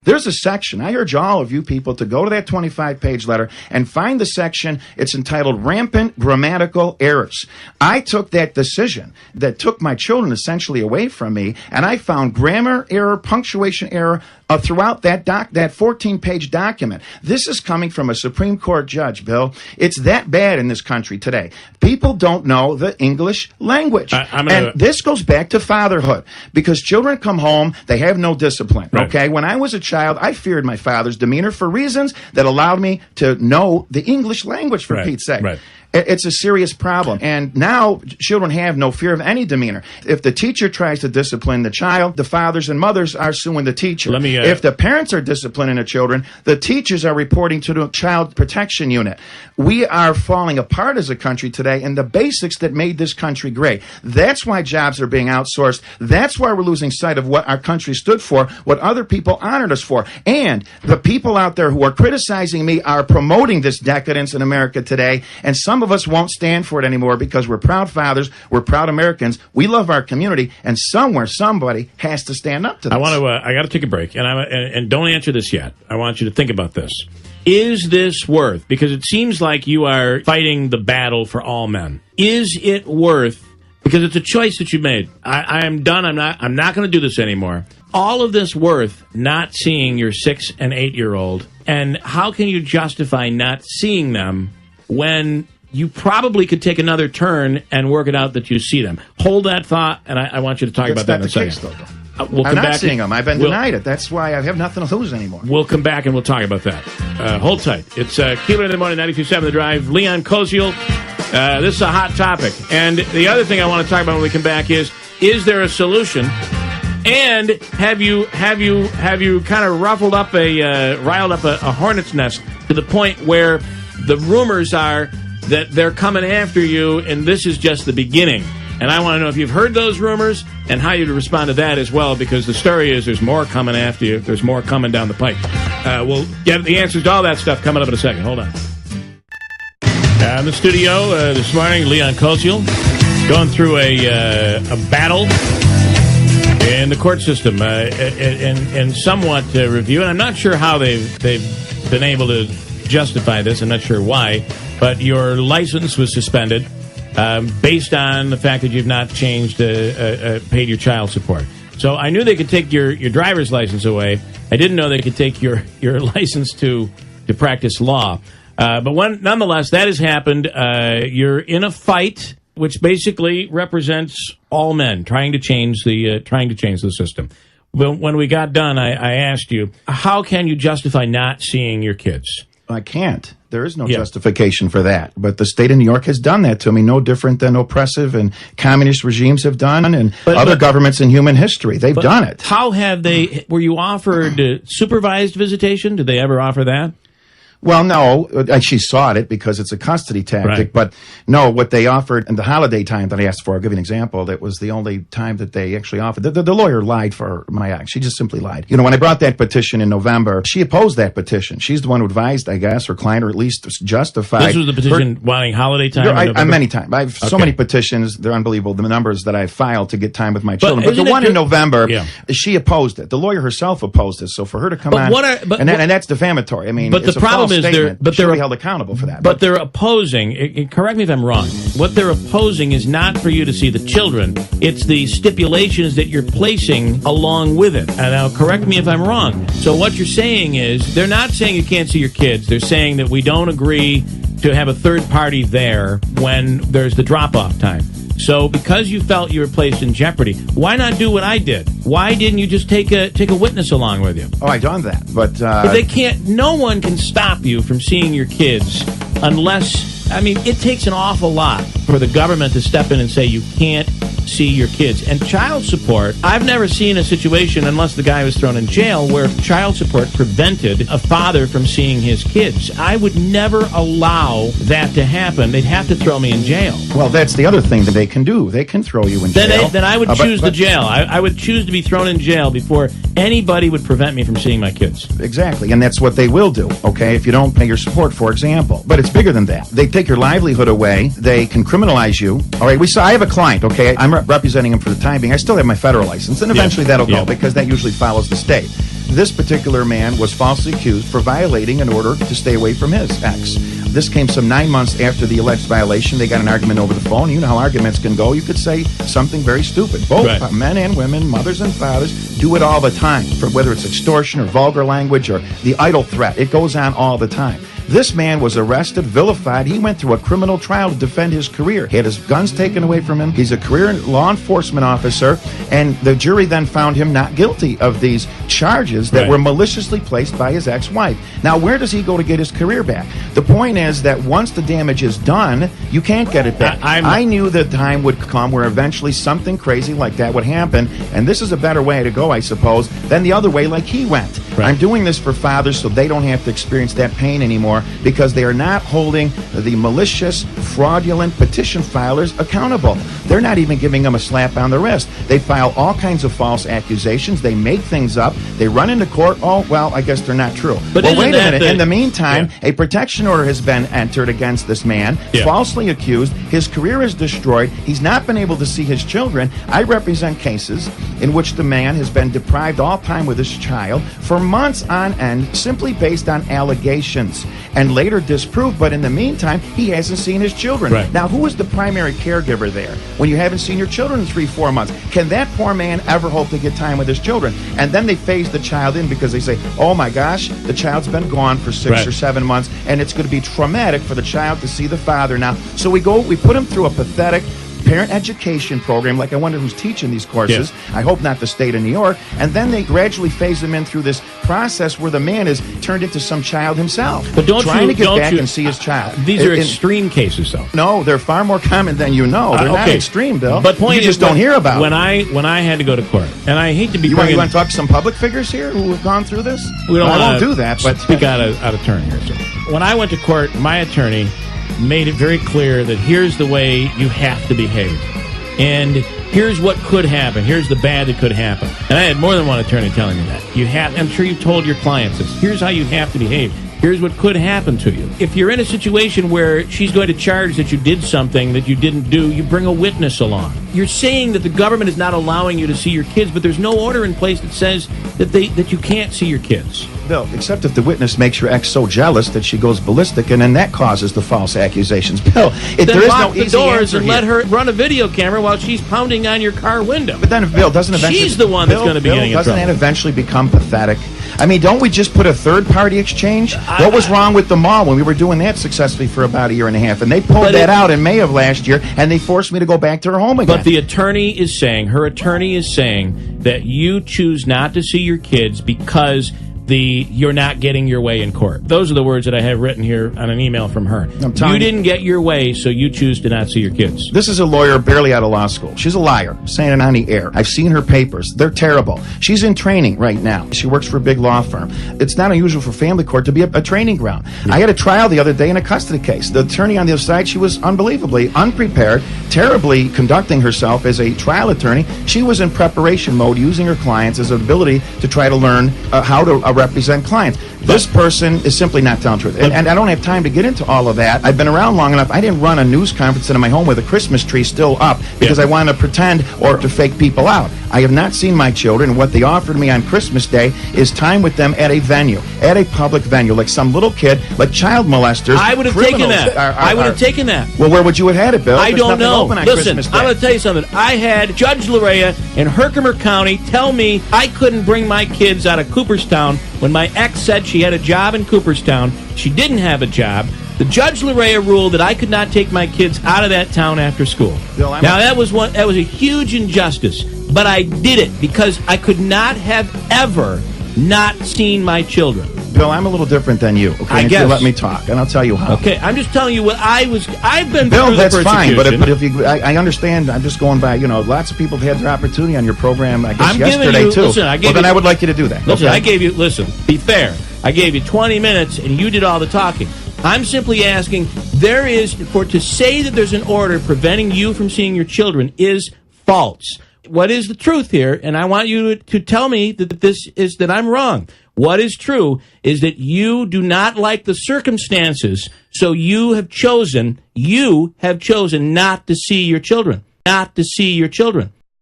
There's a section. I urge all of you people to go to that 25-page letter and find the section. It's entitled Rampant Grammatical Errors. I took that decision that took my children essentially away from me, and I found grammar error, punctuation error throughout that 14-page document. This is coming from a Supreme Court judge, Bill. It's that bad in this country today. People don't know the English language. And this goes back to fatherhood, because children come home, they have no discipline, okay? When I was a child, I feared my father's demeanor for reasons that allowed me to know the English language, for Pete's sake. It's a serious problem. And now children have no fear of any demeanor. If the teacher tries to discipline the child, the fathers and mothers are suing the teacher. If the parents are disciplining the children, the teachers are reporting to the child protection unit. We are falling apart as a country today in the basics that made this country great. That's why jobs are being outsourced. That's why we're losing sight of what our country stood for, what other people honored us for. And the people out there who are criticizing me are promoting this decadence in America today, and some of us won't stand for it anymore because we're proud fathers, we're proud Americans, we love our community, and somewhere somebody has to stand up to this. I got to take a break, and don't answer this yet. I want you to think about this. Is this worth, because it seems like you are fighting the battle for all men. Is it worth, because it's a choice that you made. I am done. I'm not going to do this anymore. All of this worth not seeing your 6 and 8-year-old, and how can you justify not seeing them when you probably could take another turn and work it out that you see them? Hold that thought, and I want you to talk about that in a second. I'm not seeing them. I've been denied it. That's why I have nothing to lose anymore. We'll come back and we'll talk about that. Hold tight. It's Keeler in the Morning, 92.7 The Drive. Leon Koziol. This is a hot topic. And the other thing I want to talk about when we come back is there a solution? And have you kind of riled up a hornet's nest to the point where the rumors are that they're coming after you, and this is just the beginning? And I want to know if you've heard those rumors and how you'd respond to that as well, because the story is there's more coming after you. There's more coming down the pike. We'll get the answers to all that stuff coming up in a second. Hold on. In the studio this morning, Leon Koziol, going through a battle in the court system and somewhat review. And I'm not sure how they've been able to justify this. I'm not sure why. But your license was suspended based on the fact that you've not paid your child support. So I knew they could take your driver's license away. I didn't know they could take your license to practice law. But nonetheless, that has happened. You're in a fight, which basically represents all men trying to change the system. When we got done, I asked you, how can you justify not seeing your kids? I can't. There is no justification for that. But the state of New York has done that to me, no different than oppressive and communist regimes have done, and other governments in human history. They've done it. How have they? Were you offered supervised visitation? Did they ever offer that? Well, no, she sought it because it's a custody tactic. Right. But no, what they offered in the holiday time that I asked for, I'll give you an example, that was the only time that they actually offered. The lawyer lied for my act. She just simply lied. You know, when I brought that petition in November, she opposed that petition. She's the one who advised, I guess, her client, or at least justified. This was the petition wanting holiday time? Many times. I have so many petitions. They're unbelievable, the numbers that I filed to get time with my children. But the one in November, she opposed it. The lawyer herself opposed it. So for her to come on, and that's defamatory. I mean, but the problem is they're held accountable for that. But they're opposing, correct me if I'm wrong, what they're opposing is not for you to see the children, it's the stipulations that you're placing along with it. And now, correct me if I'm wrong. So what you're saying is, they're not saying you can't see your kids, they're saying that we don't agree to have a third party there when there's the drop-off time. So because you felt you were placed in jeopardy, why not do what I did? Why didn't you just take a witness along with you? Oh, I done that, but they can't. No one can stop you from seeing your kids unless. I mean, it takes an awful lot for the government to step in and say you can't see your kids. And child support, I've never seen a situation, unless the guy was thrown in jail, where child support prevented a father from seeing his kids. I would never allow that to happen. They'd have to throw me in jail. Well, that's the other thing that they can do. They can throw you in jail. Then I would choose the jail. I would choose to be thrown in jail before anybody would prevent me from seeing my kids. Exactly, and that's what they will do, okay, if you don't pay your support, for example. But it's bigger than that. They take your livelihood away. They can criminalize you. All right, I have a client, okay? I'm representing him for the time being. I still have my federal license, and eventually that'll go because that usually follows the state. This particular man was falsely accused for violating an order to stay away from his ex. This came some 9 months after the alleged violation. They got an argument over the phone. You know how arguments can go. You could say something very stupid. Both men and women, mothers and fathers, do it all the time, for whether it's extortion or vulgar language or the idle threat. It goes on all the time. This man was arrested, vilified. He went through a criminal trial to defend his career. He had his guns taken away from him. He's a career law enforcement officer, and the jury then found him not guilty of these charges that were maliciously placed by his ex-wife. Now, where does he go to get his career back? The point is that once the damage is done, you can't get it back. I knew the time would come where eventually something crazy like that would happen, and this is a better way to go, I suppose, than the other way like he went. I'm doing this for fathers so they don't have to experience that pain anymore, because they are not holding the malicious, fraudulent petition filers accountable. They're not even giving them a slap on the wrist. They file all kinds of false accusations. They make things up. They run into court. Oh, well, I guess they're not true. But well, wait a minute. In the meantime, a protection order has been entered against this man, falsely accused. His career is destroyed. He's not been able to see his children. I represent cases in which the man has been deprived all time with his child for months on end, simply based on allegations, and later disproved. But in the meantime, he hasn't seen his children. Now, who is the primary caregiver there when you haven't seen your children in 3-4 months? Can that poor man ever hope to get time with his children? And then they phase the child in because they say, oh my gosh, the child's been gone for 6 or 7 months, and it's going to be traumatic for the child to see the father now. So we put him through a pathetic parent education program. Like, I wonder who's teaching these courses. I hope not the state of New York. And then they gradually phase them in through this process where the man is turned into some child himself, but trying to get back and see his child. These are extreme cases, though. No, they're far more common than you know. They're not extreme, Bill. But point you just don't hear about when I had to go to court, and I hate to be. You want to talk to some public figures here who have gone through this? We don't. I won't do that. But speak out of turn here. So when I went to court, my attorney made it very clear that here's the way you have to behave. And here's what could happen. Here's the bad that could happen. And I had more than one attorney telling me that. I'm sure you've told your clients this. Here's how you have to behave. Here's what could happen to you. If you're in a situation where she's going to charge that you did something that you didn't do, you bring a witness along. You're saying that the government is not allowing you to see your kids, but there's no order in place that says that you can't see your kids. Bill, except if the witness makes your ex so jealous that she goes ballistic, and then that causes the false accusations. Bill, there is no easy doors answer and here. let her run a video camera while she's pounding on your car window. But then, Bill, doesn't eventually... She's the one that's going to be getting in trouble. Doesn't that eventually become pathetic? I mean, don't we just put a third-party exchange? What was wrong with the mall when we were doing that successfully for about 1.5 years? And they pulled that out in May of last year, and they forced me to go back to her home again. But the attorney is saying, that you choose not to see your kids because you're not getting your way in court. Those are the words that I have written here on an email from her. You didn't get your way, so you choose to not see your kids. This is a lawyer barely out of law school. She's a liar. I'm saying it on the air. I've seen her papers. They're terrible. She's in training right now. She works for a big law firm. It's not unusual for family court to be a training ground. I had a trial the other day in a custody case. The attorney on the other side, she was unbelievably unprepared, terribly conducting herself as a trial attorney. She was in preparation mode, using her clients as an ability to try to learn how to represent clients. This person is simply not telling the truth. And I don't have time to get into all of that. I've been around long enough. I didn't run a news conference in my home with a Christmas tree still up because I wanted to pretend or to fake people out. I have not seen my children, and what they offered me on Christmas Day is time with them at a venue, at a public venue, like some little kid, like child molesters. I would have taken that. I would have taken that. Well, where would you have had it, Bill? I don't know. Listen, I'm going to tell you something. I had Judge Larea in Herkimer County tell me I couldn't bring my kids out of Cooperstown when my ex said she had a job in Cooperstown. She didn't have a job. The Judge Larea ruled that I could not take my kids out of that town after school. Bill, that was a huge injustice, but I did it because I could not have ever not seen my children. Bill, I'm a little different than you. Okay, I guess. You let me talk, and I'll tell you how. Okay, I'm just telling you what I've been Bill, through. That's the fine, but if I understand. I'm just going by. Lots of people have had their opportunity on your program. I guess yesterday too. Listen, I would like you to do that. Listen, okay? Be fair. I gave you 20 minutes, and you did all the talking. I'm simply asking. To say that there's an order preventing you from seeing your children is false. What is the truth here? And I want you to tell me that I'm wrong. What is true is that you do not like the circumstances, so you have chosen not to see your children. not to see your children.